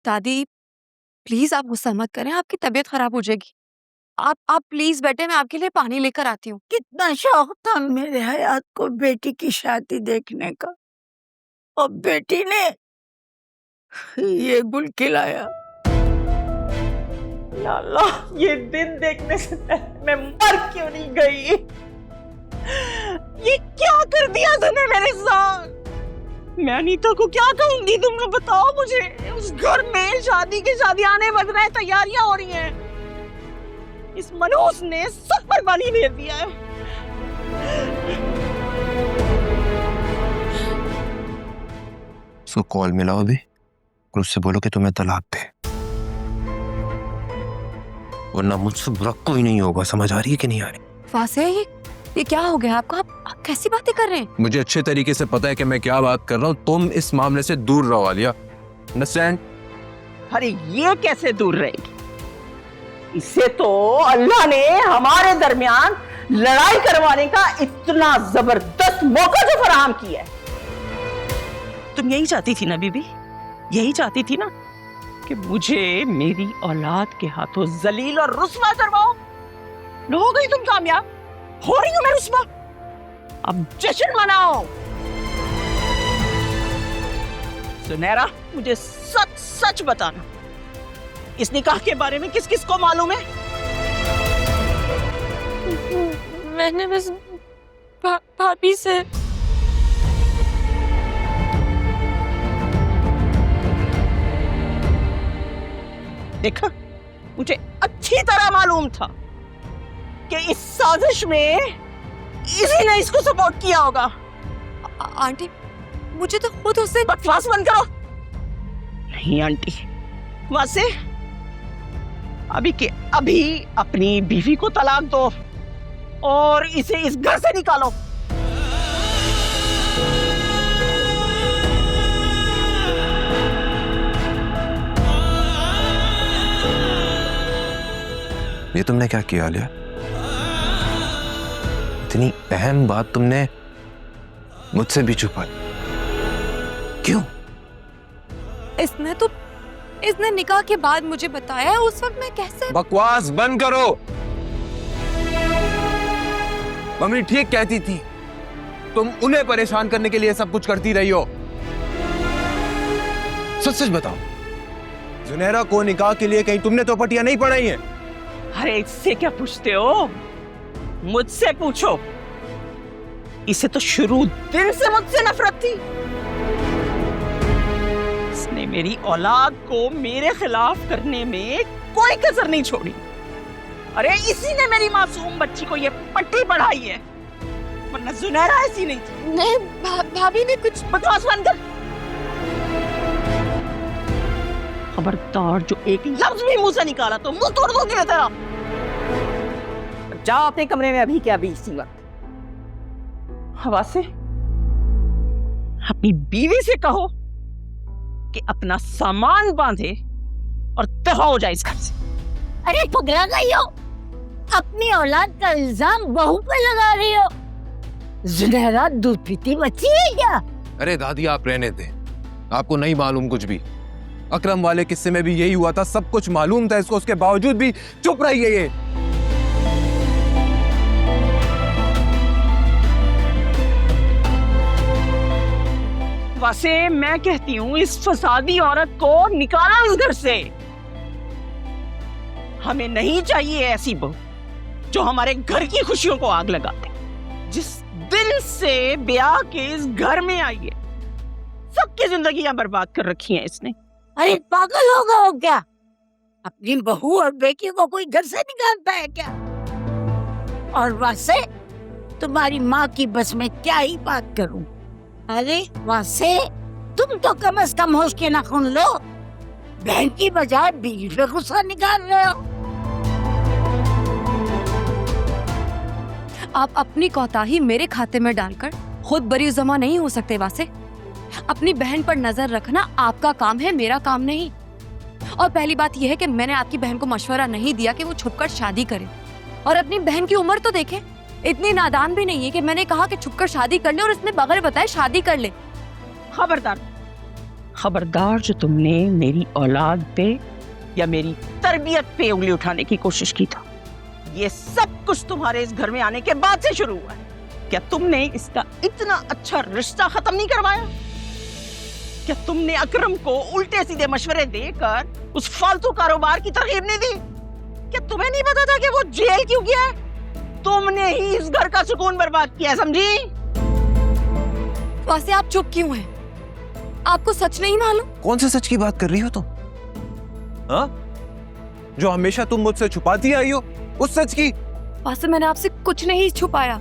दादी प्लीज आप गुस्सा मत करें, आपकी तबीयत खराब हो जाएगी। आप प्लीज बैठे, मैं आपके लिए पानी लेकर आती हूँ। कितना शौक था मेरे हयात को बेटी की शादी देखने का, और बेटी ने ये गुल खिलाया। या अल्लाह, ये दिन देखने से पहले मैं मर क्यों नहीं गई? ये क्या कर दिया तूने मेरे साथ? मैं अनीता को क्या कहूंगी? तुम लोग बताओ मुझे। उस घर में शादी की शादियां आने बज रहे, तैयारियां हो रही हैं। इस मनोज ने सब पर पानी फेर दिया है। उसको कॉल मिलाओ अभी और उससे बोलो कि तुम्हें तलाक पे, वरना मुझसे बुरा कोई नहीं होगा। समझ आ रही है कि नहीं आ रही? वासे ये क्या हो गया आपको? आप कैसी बातें कर रहे हैं? मुझे अच्छे तरीके से पता है कि मैं क्या बात कर रहा हूँ। तुम इस मामले से दूर रहो आलिया, अंडरस्टैंड? अरे ये कैसे दूर रहेगी? इसे तो अल्लाह ने हमारे दरमियान लड़ाई करवाने का इतना जबरदस्त मौका जो फराहम किया है। तुम यही चाहती थी ना बीबी? यही चाहती थी ना कि मुझे मेरी औलाद के हाथों जलील और रुस्वा करवाओ? हो गई तुम कामयाब, हो रही हूं मैं रुस्वा। अब जश्न मनाओ। सुनहरा, मुझे सच सच बताना, इस निकाह के बारे में किस किस को मालूम है? मैंने बस भाभी से। देखा, मुझे अच्छी तरह मालूम था कि इस साजिश में इसी ने इसको सपोर्ट किया होगा। आंटी मुझे तो खुद उससे। बकवास बंद करो। नहीं आंटी, वासे अभी के अभी अपनी बीवी को तलाक दो और इसे इस घर से निकालो। ये तुमने क्या किया आलिया? इतनी अहम बात तुमने मुझसे भी छुपाई, क्यों? इसने निकाह के बाद मुझे बताया, उस वक्त मैं कैसे। बकवास बंद करो। मम्मी ठीक कहती थी, तुम उन्हें परेशान करने के लिए सब कुछ करती रही हो। सच सच बताओ, जुनैरा को निकाह के लिए कहीं तुमने तो पटिया नहीं पढ़ाई है? अरे इससे क्या पूछते हो? मुझसे पूछो। इसे तो शुरू दिन से मुझसे नफरत थी। इसने मेरी औलाद को मेरे खिलाफ करने में कोई कसर नहीं छोड़ी। अरे इसी ने मेरी मासूम बच्ची को ये पट्टी पढ़ाई है, वरना जुनैरा ऐसी नहीं थी। नहीं भाभी ने कुछ। बकवास बंद कर। खबरदार, जो एक लफ्ज भी मुंह से निकाला तो मुंह तोड़ दूंगी मैं तेरा। जाओ अपने कमरे में अभी के अभी, इसी वक्त। हवा से अपनी बीवी से कहो कि अपना सामान बांधे और दफा हो जाए इस घर से। अरे पगला गई हो, अपनी औलाद का इल्जाम बहू पे लगा रही हो। जुनैरा दूध पीती बच्ची है क्या? अरे दादी आप रहने दे, आपको नहीं मालूम कुछ भी। अकरम वाले किस्से में भी यही हुआ था, सब कुछ मालूम था इसको, उसके बावजूद भी चुप रही है ये। वैसे मैं कहती हूँ इस फसादी औरत को निकाला इस घर से। हमें नहीं चाहिए ऐसी बहू जो हमारे घर की खुशियों को आग लगा दे। जिस दिल से ब्याह के इस घर में आई है, सबकी जिंदगियां बर्बाद कर रखी हैं इसने। अरे पागल हो गए हो क्या? अपनी बहू और बेटी को कोई घर से निकालता है क्या? और वैसे तुम्हारी माँ की बस में क्या ही बात करूं। अरे वैसे तुम तो कम से कम होश के नाखून लो, बहन की बजाय बीवी पे गुस्सा निकाल रहे हो। आप अपनी कोताही मेरे खाते में डालकर खुद बरी जमा नहीं हो सकते वासे। अपनी बहन पर नजर रखना आपका काम है, मेरा काम नहीं। और पहली बात यह है कि मैंने आपकी बहन को मशवरा नहीं दिया कि वो छुपकर शादी करे। और अपनी बहन की उम्र तो देखें, इतनी नादान भी नहीं है कि मैंने कहा कि छुपकर शादी कर ले और इसने बगैर बताए शादी कर ले। खबरदार, खबरदार जो तुमने मेरी औलाद पे या मेरी तरबियत पे उंगली उठाने की कोशिश की था, ये सब कुछ तुम्हारे इस घर में आने के बाद से शुरू हुआ है। क्या तुमने इसका इतना अच्छा रिश्ता खत्म नहीं करवाया? क्या तुमने अकरम को उल्टे सीधे मशवरे देकर उस फालतू कारोबार की तरकीब नहीं दी? क्या तुम्हें नहीं पता था कि वो जेल क्यों गया है? तुमने ही इस घर का सुकून बर्बाद किया, समझी? वैसे आप चुप क्यों हैं? आपको सच नहीं मालूम? कौन से सच की बात कर रही हो तुम? हाँ? जो हमेशा तुम मुझसे छुपाती आई हो, उस सच की? वैसे मैंने आपसे कुछ नहीं छुपाया,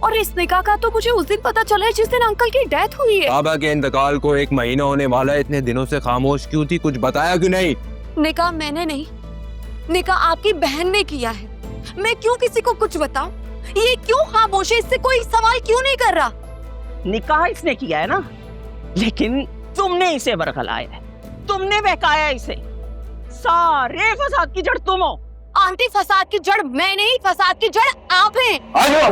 और इस निकाह का तो मुझे उस दिन पता चला है जिस दिन अंकल की डेथ हुई है। बाबा के इंतकाल को 1 महीना होने वाला है, इतने दिनों से खामोश क्यों थी? कुछ बताया क्यों नहीं? निकाह मैंने नहीं, निकाह आपकी बहन ने किया है। मैं क्यों किसी को कुछ बताऊं? ये क्यों खामोश है? इससे कोई सवाल क्यों नहीं कर रहा? निकाह इसने किया है ना, लेकिन तुमने इसे बरगलाया है, तुमने बहकाया इसे। सारे फसाद की जड़ तुम हो। आंटी, फसाद की जड़ मैं नहीं, फसाद की जड़ आप हैं। आ जाओ।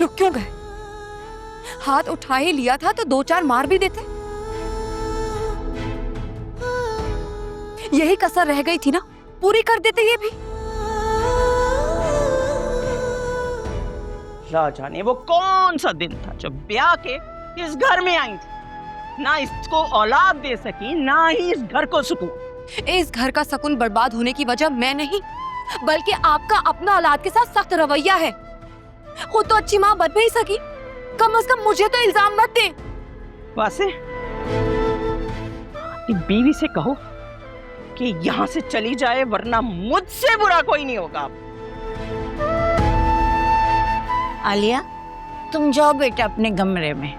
रुक क्यों गए? हाथ उठा ही लिया था तो 2-4 मार भी देते। यही कसर रह गई थी ना, पूरी कर देते ये भी। ला जाने वो कौन सा दिन था जब ब्याह के इस घर में आई थी। ना इसको औलाद दे सकी, ना ही इस घर को सुकून। इस घर का सुकून बर्बाद होने की वजह मैं नहीं, बल्कि आपका अपना औलाद के साथ सख्त रवैया है। वो तो अच्छी माँ बन नहीं सकी, कम से कम मुझे तो इल्जाम मत दे। वासे, बीवी से कहो कि यहाँ से चली जाए, वरना मुझसे बुरा कोई नहीं होगा। आलिया, तुम जाओ बेटा अपने कमरे में,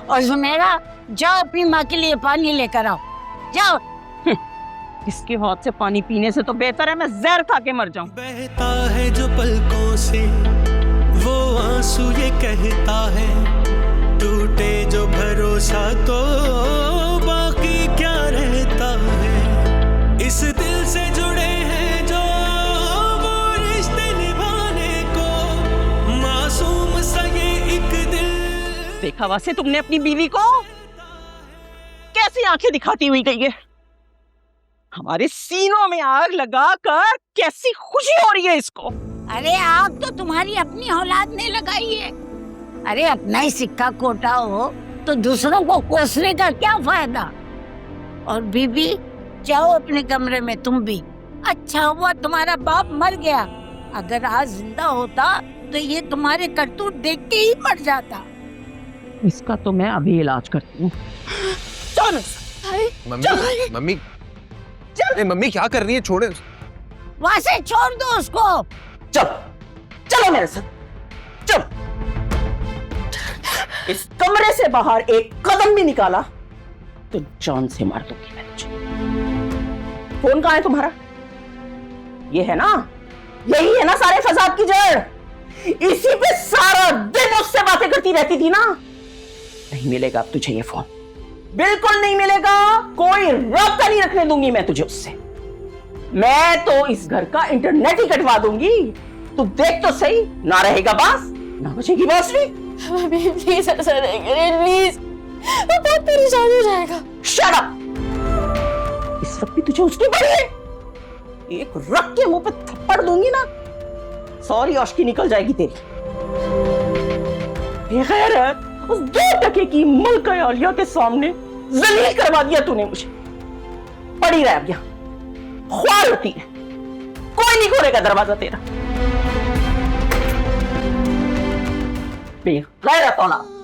और जुमेरा जाओ अपनी माँ के लिए पानी लेकर आओ, जाओ। इसके हाथ से पानी पीने से तो बेहतर है मैं जहर खा के मर जाऊं। बहता है जो पलकों से वो आंसू ये कहता है, टूटे जो भरोसा तो बाकी क्या रहता है। इस दिल से जुड़े हैं जो वो रिश्ते निभाने को, मासूम सा ये एक दिल। देखा वासे, तुमने अपनी बीवी को कैसी आंखें दिखाती हुई गई है। हमारे सीनों में आग लगाकर कैसी खुशी हो रही है इसको। अरे आग तो तुम्हारी अपनी औलाद ने लगाई है। अरे अपना ही सिक्का खोटा हो तो दूसरों को कोसने का क्या फायदा। और बीबी, जाओ अपने कमरे में तुम भी। अच्छा हुआ तुम्हारा बाप मर गया, अगर आज जिंदा होता तो ये तुम्हारे करतूत देख के ही मर जाता। इसका तो मैं अभी इलाज करती हूँ। चलो मम्मी, मम्मी, मम्मी क्या कर रही है? छोड़े। वहां से छोड़ दो उसको। चलो चलो मेरे साथ, चलो। इस कमरे से बाहर एक कदम भी निकाला तो जान से मार दूंगी मैं तुझे। फोन कहाँ है तुम्हारा? ये है ना, यही है ना सारे फसाद की जड़। इसी पे सारा दिन उससे बातें करती रहती थी ना। नहीं मिलेगा अब तुझे ये फोन, बिल्कुल नहीं मिलेगा। कोई राब्ता नहीं रखने दूंगी मैं तुझे उससे। मैं तो इस घर का इंटरनेट ही कटवा दूंगी। तू देख तो सही, ना रहेगा बांस ना बचेगी बांसुरी। प्लीज ऐसा नहीं करें, प्लीज, मैं बहुत परेशान हो जाएगा। Shut up. इस वक्त भी तुझे उसकी पड़ी है। एक रख के मुंह पे थप्पड़ दूंगी ना, सॉरी औश की निकल जाएगी तेरी। बेगैरत, उस 2 टके की मलका आलिया के सामने जलील करवा दिया तूने मुझे। पड़ी रह गया, ख्वार होती है, कोई नहीं खोलेगा दरवाजा तेरा। बेगैरत औलाद।